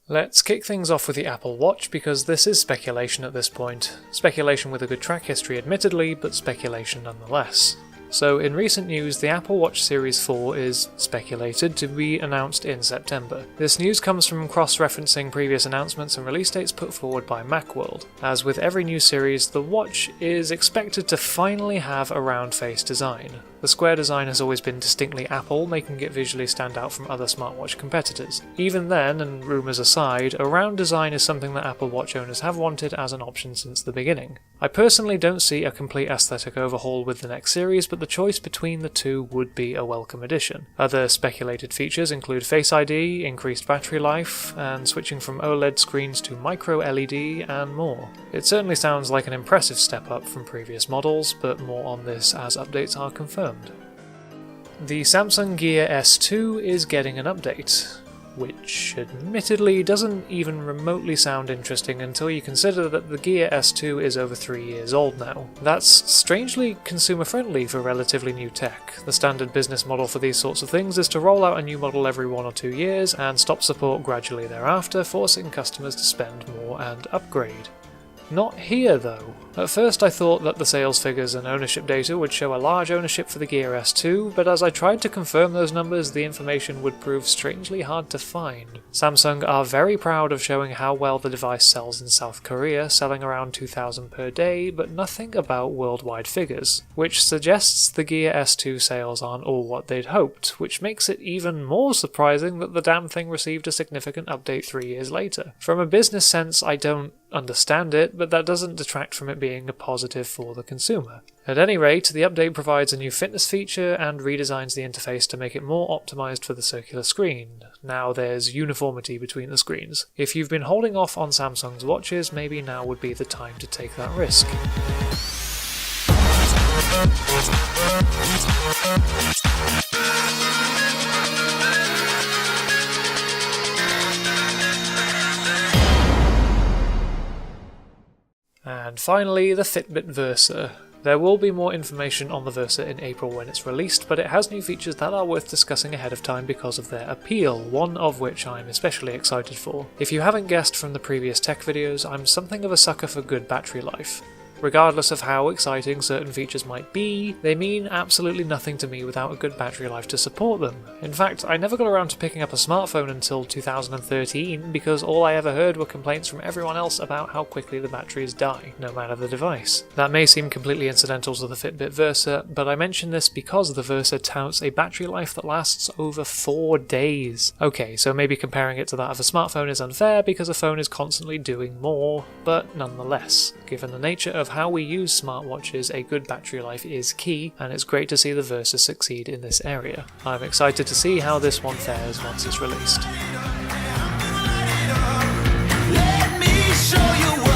Let's kick things off with the Apple Watch because this is speculation at this point. Speculation with a good track history admittedly, but speculation nonetheless. So in recent news, the Apple Watch Series 4 is speculated to be announced in September. This news comes from cross-referencing previous announcements and release dates put forward by Macworld. As with every new series, the watch is expected to finally have a round face design. The square design has always been distinctly Apple, making it visually stand out from other smartwatch competitors. Even then, and rumours aside, a round design is something that Apple Watch owners have wanted as an option since the beginning. I personally don't see a complete aesthetic overhaul with the next series, but the choice between the two would be a welcome addition. Other speculated features include Face ID, increased battery life, and switching from OLED screens to micro LED, and more. It certainly sounds like an impressive step up from previous models, but more on this as updates are confirmed. The Samsung Gear S2 is getting an update, which admittedly doesn't even remotely sound interesting until you consider that the Gear S2 is over 3 years old now. That's strangely consumer-friendly for relatively new tech. The standard business model for these sorts of things is to roll out a new model every 1 or 2 years and stop support gradually thereafter, forcing customers to spend more and upgrade. Not here though. At first I thought that the sales figures and ownership data would show a large ownership for the Gear S2, but as I tried to confirm those numbers, the information would prove strangely hard to find. Samsung are very proud of showing how well the device sells in South Korea, selling around 2,000 per day, but nothing about worldwide figures, which suggests the Gear S2 sales aren't all what they'd hoped, which makes it even more surprising that the damn thing received a significant update 3 years later. From a business sense, I don't understand it, but that doesn't detract from it being a positive for the consumer. At any rate, the update provides a new fitness feature and redesigns the interface to make it more optimized for the circular screen. Now there's uniformity between the screens. If you've been holding off on Samsung's watches, maybe now would be the time to take that risk. And finally, the Fitbit Versa. There will be more information on the Versa in April when it's released, but it has new features that are worth discussing ahead of time because of their appeal, one of which I'm especially excited for. If you haven't guessed from the previous tech videos, I'm something of a sucker for good battery life. Regardless of how exciting certain features might be, they mean absolutely nothing to me without a good battery life to support them. In fact, I never got around to picking up a smartphone until 2013 because all I ever heard were complaints from everyone else about how quickly the batteries die, no matter the device. That may seem completely incidental to the Fitbit Versa, but I mention this because the Versa touts a battery life that lasts over 4 days. Okay, so maybe comparing it to that of a smartphone is unfair because a phone is constantly doing more, but nonetheless, given the nature of how we use smartwatches, a good battery life is key, and it's great to see the Versa succeed in this area. I'm excited to see how this one fares once it's released. Let me show you